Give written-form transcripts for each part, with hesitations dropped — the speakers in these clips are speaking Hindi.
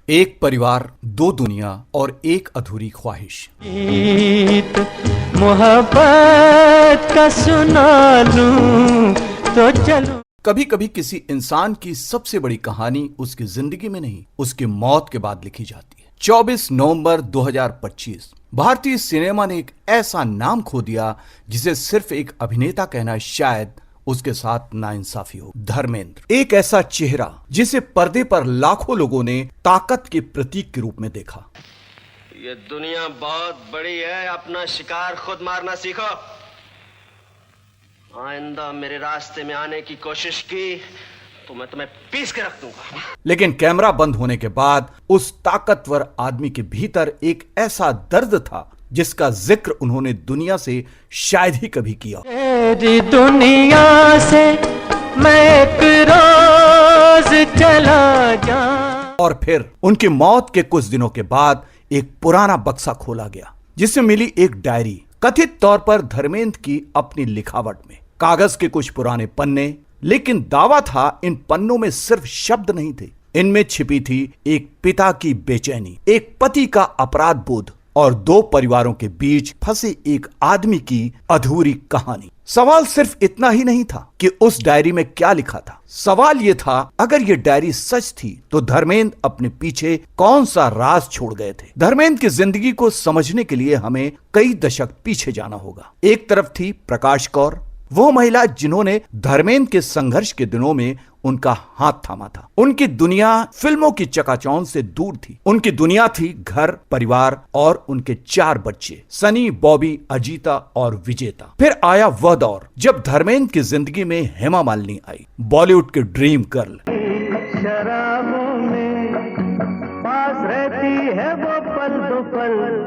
एक परिवार, दो दुनिया और एक अधूरी ख्वाहिश। गीत मोहब्बत का सुना लूं तो चलूं। कभी कभी किसी इंसान की सबसे बड़ी कहानी उसकी जिंदगी में नहीं, उसकी मौत के बाद लिखी जाती है। 24 नवंबर 2025 भारतीय सिनेमा ने एक ऐसा नाम खो दिया जिसे सिर्फ एक अभिनेता कहना शायद उसके साथ नाइंसाफी हो। धर्मेंद्र, एक ऐसा चेहरा जिसे पर्दे पर लाखों लोगों ने ताकत के प्रतीक के रूप में देखा। ये दुनिया बहुत बड़ी है, अपना शिकार खुद मारना सीखो। आइंदा मेरे रास्ते में आने की कोशिश की तो मैं तुम्हें पीस के रख दूंगा। लेकिन कैमरा बंद होने के बाद उस ताकतवर आदमी के भीतर एक ऐसा दर्द था जिसका जिक्र उन्होंने दुनिया से शायद ही कभी किया। तेरी दुनिया से मैं एक रोज चला जाऊं। और फिर उनकी मौत के कुछ दिनों के बाद एक पुराना बक्सा खोला गया जिसमें मिली एक डायरी, कथित तौर पर धर्मेंद्र की अपनी लिखावट में। कागज के कुछ पुराने पन्ने, लेकिन दावा था इन पन्नों में सिर्फ शब्द नहीं थे, इनमें छिपी थी एक पिता की बेचैनी, एक पति का अपराध बोध और दो परिवारों के बीच फंसे एक आदमी की अधूरी कहानी। सवाल सिर्फ इतना ही नहीं था कि उस डायरी में क्या लिखा था। सवाल यह था, अगर ये डायरी सच थी तो धर्मेंद्र अपने पीछे कौन सा राज छोड़ गए थे। धर्मेंद्र की जिंदगी को समझने के लिए हमें कई दशक पीछे जाना होगा। एक तरफ थी प्रकाश कौर, वो महिला जिन्होंने धर्मेंद्र के संघर्ष के दिनों में उनका हाथ थामा था। उनकी दुनिया फिल्मों की चकाचौंध से दूर थी। उनकी दुनिया थी घर, परिवार और उनके 4 बच्चे, सनी, बॉबी, अजीता और विजेता। फिर आया वह दौर जब धर्मेंद्र की जिंदगी में हेमा मालिनी आई, बॉलीवुड के ड्रीम गर्ल। शराबों में पास रहती है वो पल दो पल।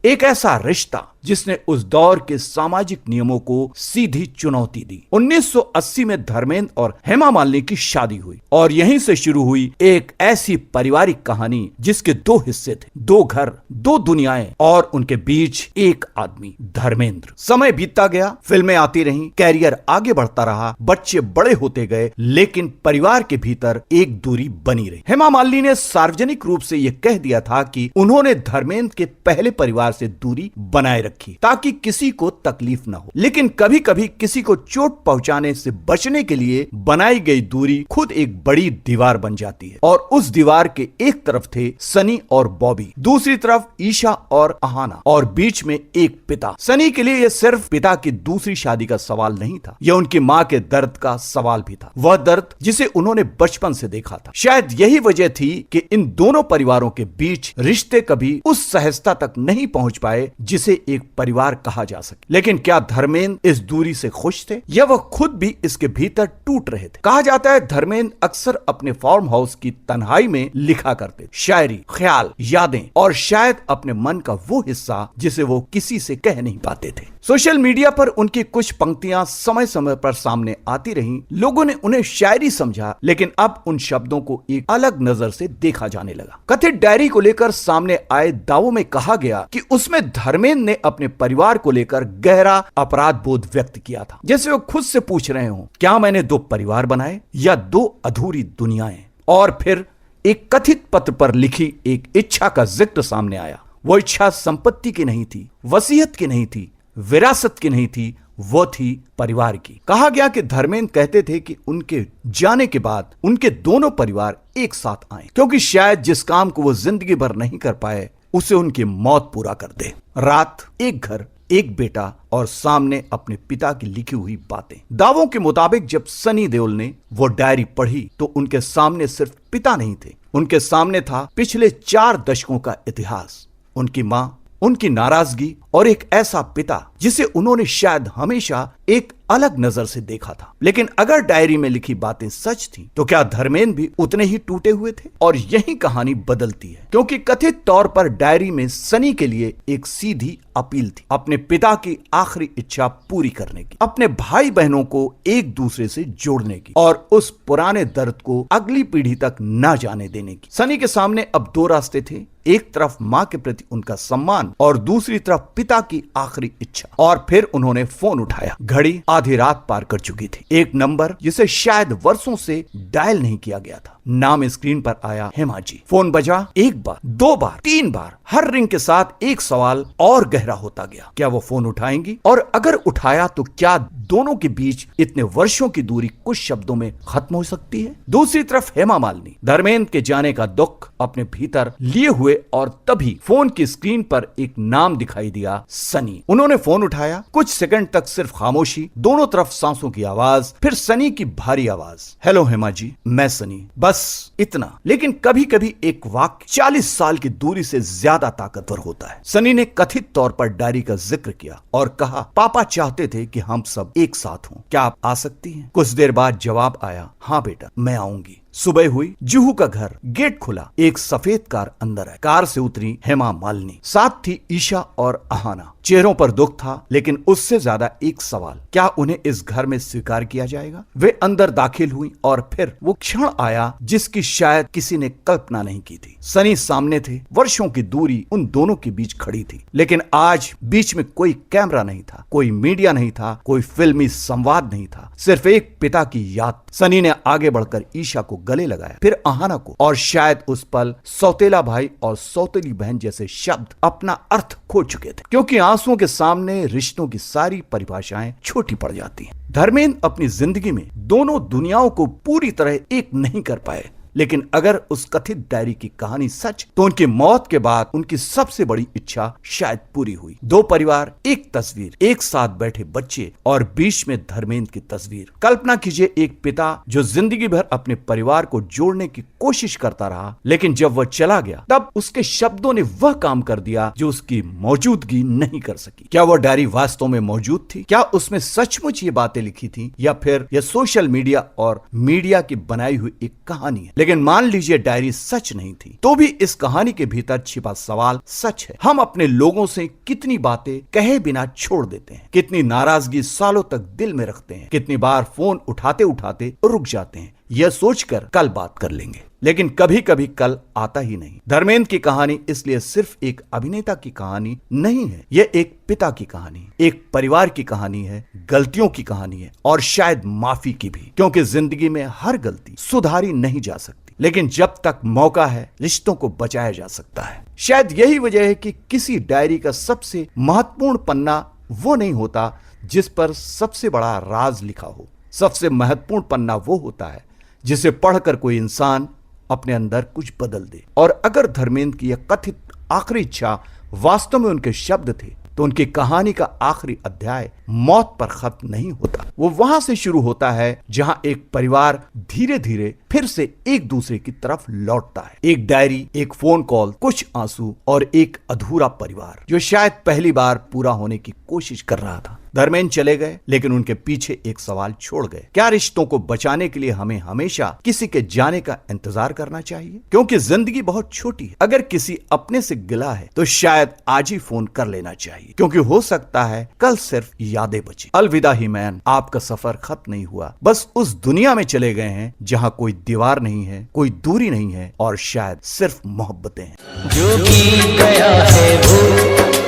एक ऐसा रिश्ता जिसने उस दौर के सामाजिक नियमों को सीधी चुनौती दी। 1980 में धर्मेंद्र और हेमा मालिनी की शादी हुई और यहीं से शुरू हुई एक ऐसी पारिवारिक कहानी जिसके 2 हिस्से थे, 2 घर, 2 दुनियाएं और उनके बीच एक आदमी, धर्मेंद्र। समय बीतता गया, फिल्में आती रहीं, कैरियर आगे बढ़ता रहा, बच्चे बड़े होते गए, लेकिन परिवार के भीतर एक दूरी बनी रही। हेमा मालिनी ने सार्वजनिक रूप से यह कह दिया था कि उन्होंने धर्मेंद्र के पहले परिवार से दूरी बनाए रखी ताकि किसी को तकलीफ ना हो, लेकिन कभी कभी किसी को चोट पहुंचाने से बचने के लिए बनाई गई दूरी खुद एक बड़ी दीवार बन जाती है। और उस दीवार के एक तरफ थे सनी और बॉबी, दूसरी तरफ ईशा और अहाना, और बीच में एक पिता। सनी के लिए यह सिर्फ पिता की दूसरी शादी का सवाल नहीं था, यह उनकी मां के दर्द का सवाल भी था, वह दर्द जिसे उन्होंने बचपन से देखा था। शायद यही वजह थी कि इन दोनों परिवारों के बीच रिश्ते कभी उस सहजता तक नहीं पहुंच पाए जिसे एक परिवार कहा जा सके। लेकिन क्या धर्मेंद्र इस दूरी से खुश थे या वह खुद भी इसके भीतर टूट रहे थे? कहा जाता है धर्मेंद्र अक्सर अपने फार्म हाउस की तन्हाई में लिखा करते, शायरी, ख्याल, यादें और शायद अपने मन का वो हिस्सा जिसे वो किसी से कह नहीं पाते थे। सोशल मीडिया पर उनकी कुछ पंक्तियां समय समय पर सामने आती रहीं, लोगों ने उन्हें शायरी समझा, लेकिन अब उन शब्दों को एक अलग नजर से देखा जाने लगा। कथित डायरी को लेकर सामने आए दावों में कहा गया कि उसमें धर्मेंद्र ने अपने परिवार को लेकर गहरा अपराध बोध व्यक्त किया था, जैसे वो खुद से पूछ रहे हो, क्या मैंने 2 परिवार बनाए या 2 अधूरी दुनियाएं? और फिर एक कथित पत्र पर लिखी एक इच्छा का जिक्र सामने आया। वो इच्छा संपत्ति की नहीं थी, वसीयत की नहीं थी, विरासत की नहीं थी, वो थी परिवार की। कहा गया कि धर्मेंद्र कहते थे कि उनके जाने के बाद उनके दोनों परिवार एक साथ आए, क्योंकि शायद जिस काम को वो जिंदगी भर नहीं कर पाए उसे उनकी मौत पूरा कर दे। रात, एक घर, एक बेटा और सामने अपने पिता की लिखी हुई बातें। दावों के मुताबिक जब सनी देओल ने वो डायरी पढ़ी तो उनके सामने सिर्फ पिता नहीं थे, उनके सामने था पिछले 4 दशकों का इतिहास, उनकी मां, उनकी नाराजगी और एक ऐसा पिता जिसे उन्होंने शायद हमेशा एक अलग नजर से देखा था। लेकिन अगर डायरी में लिखी बातें सच थी तो क्या धर्मेंद्र भी उतने ही टूटे हुए थे? और यही कहानी बदलती है, क्योंकि कथित तौर पर डायरी में सनी के लिए एक सीधी अपील थी, अपने पिता की आखिरी इच्छा पूरी करने की, अपने भाई बहनों को एक दूसरे से जोड़ने की और उस पुराने दर्द को अगली पीढ़ी तक न जाने देने की। सनी के सामने अब 2 रास्ते थे, एक तरफ मां के प्रति उनका सम्मान और दूसरी तरफ पिता की आखिरी इच्छा। और फिर उन्होंने फोन उठाया। घड़ी आधी रात पार कर चुकी थी। एक नंबर जिसे शायद वर्षों से डायल नहीं किया गया था। नाम स्क्रीन पर आया हेमा जी। फोन बजा, एक बार, दो बार, तीन बार। हर रिंग के साथ एक सवाल और गहरा होता गया, क्या वो फोन उठाएंगी? और अगर उठाया तो क्या दोनों के बीच इतने वर्षों की दूरी कुछ शब्दों में खत्म हो सकती है? दूसरी तरफ हेमा मालिनी धर्मेंद्र के जाने का दुख अपने भीतर लिए हुए, और तभी फोन की स्क्रीन पर एक नाम दिखाई दिया, सनी। उन्होंने फोन उठाया। कुछ सेकंड तक सिर्फ खामोशी, दोनों तरफ सांसों की आवाज, फिर सनी की भारी आवाज, हेलो हेमा जी, मैं सनी, बस इतना। लेकिन कभी कभी एक वाक्य 40 साल की दूरी से ज्यादा ताकतवर होता है। सनी ने कथित तौर पर डायरी का जिक्र किया और कहा, पापा चाहते थे कि हम सब एक साथ हों, क्या आप आ सकती हैं? कुछ देर बाद जवाब आया, हाँ बेटा, मैं आऊंगी। सुबह हुई, जुहू का घर, गेट खुला, एक सफेद कार अंदर आई। कार से उतरी हेमा मालिनी, साथ थी ईशा और अहाना। चेहरों पर दुख था, लेकिन उससे ज्यादा एक सवाल, क्या उन्हें इस घर में स्वीकार किया जाएगा? वे अंदर दाखिल हुई और फिर वो क्षण आया जिसकी शायद किसी ने कल्पना नहीं की थी। सनी सामने थे, वर्षों की दूरी उन दोनों के बीच खड़ी थी, लेकिन आज बीच में कोई कैमरा नहीं था, कोई मीडिया नहीं था, कोई फिल्मी संवाद नहीं था, सिर्फ एक पिता की याद। सनी ने आगे बढ़कर ईशा को गले लगाया, फिर अहाना को, और शायद उस पल सौतेला भाई और सौतेली बहन जैसे शब्द अपना अर्थ खो चुके थे, क्योंकि आंसुओं के सामने रिश्तों की सारी परिभाषाएं छोटी पड़ जाती हैं। धर्मेंद्र अपनी जिंदगी में दोनों दुनियाओं को पूरी तरह एक नहीं कर पाए, लेकिन अगर उस कथित डायरी की कहानी सच, तो उनकी मौत के बाद उनकी सबसे बड़ी इच्छा शायद पूरी हुई। दो परिवार, एक तस्वीर, एक साथ बैठे बच्चे और बीच में धर्मेंद्र की तस्वीर। कल्पना कीजिए, एक पिता जो जिंदगी भर अपने परिवार को जोड़ने की कोशिश करता रहा, लेकिन जब वह चला गया तब उसके शब्दों ने वह काम कर दिया जो उसकी मौजूदगी नहीं कर सकी। क्या वह डायरी वास्तव में मौजूद थी? क्या उसमें सचमुच ये बातें लिखी थी, या फिर यह सोशल मीडिया और मीडिया की बनाई हुई एक कहानी है? लेकिन मान लीजिए डायरी सच नहीं थी, तो भी इस कहानी के भीतर छिपा सवाल सच है। हम अपने लोगों से कितनी बातें कहे बिना छोड़ देते हैं, कितनी नाराजगी सालों तक दिल में रखते हैं, कितनी बार फोन उठाते उठाते रुक जाते हैं, यह सोचकर कल बात कर लेंगे, लेकिन कभी कभी कल आता ही नहीं। धर्मेंद्र की कहानी इसलिए सिर्फ एक अभिनेता की कहानी नहीं है, यह एक पिता की कहानी, एक परिवार की कहानी है, गलतियों की कहानी है, और शायद माफी की भी, क्योंकि जिंदगी में हर गलती सुधारी नहीं जा सकती, लेकिन जब तक मौका है रिश्तों को बचाया जा सकता है। शायद यही वजह है कि किसी डायरी का सबसे महत्वपूर्ण पन्ना वो नहीं होता जिस पर सबसे बड़ा राज लिखा हो। सबसे महत्वपूर्ण पन्ना वो होता है जिसे पढ़कर कोई इंसान अपने अंदर कुछ बदल दे। और अगर धर्मेंद्र की यह कथित आखिरी इच्छा वास्तव में उनके शब्द थे, तो उनकी कहानी का आखिरी अध्याय मौत पर खत्म नहीं होता। वो वहां से शुरू होता है जहां एक परिवार धीरे धीरे फिर से एक दूसरे की तरफ लौटता है। एक डायरी, एक फोन कॉल, कुछ आंसू और एक अधूरा परिवार जो शायद पहली बार पूरा होने की कोशिश कर रहा था। धर्मेंद्र चले गए, लेकिन उनके पीछे एक सवाल छोड़ गए, क्या रिश्तों को बचाने के लिए हमें हमेशा किसी के जाने का इंतजार करना चाहिए? क्योंकि जिंदगी बहुत छोटी है। अगर किसी अपने से गिला है तो शायद आज ही फोन कर लेना चाहिए, क्योंकि हो सकता है कल सिर्फ यादें बची। अलविदा ही मैन, आपका सफर खत्म नहीं हुआ, बस उस दुनिया में चले गए हैं जहां कोई दीवार नहीं है, कोई दूरी नहीं है, और शायद सिर्फ मोहब्बतें हैं। जो भी गया है वो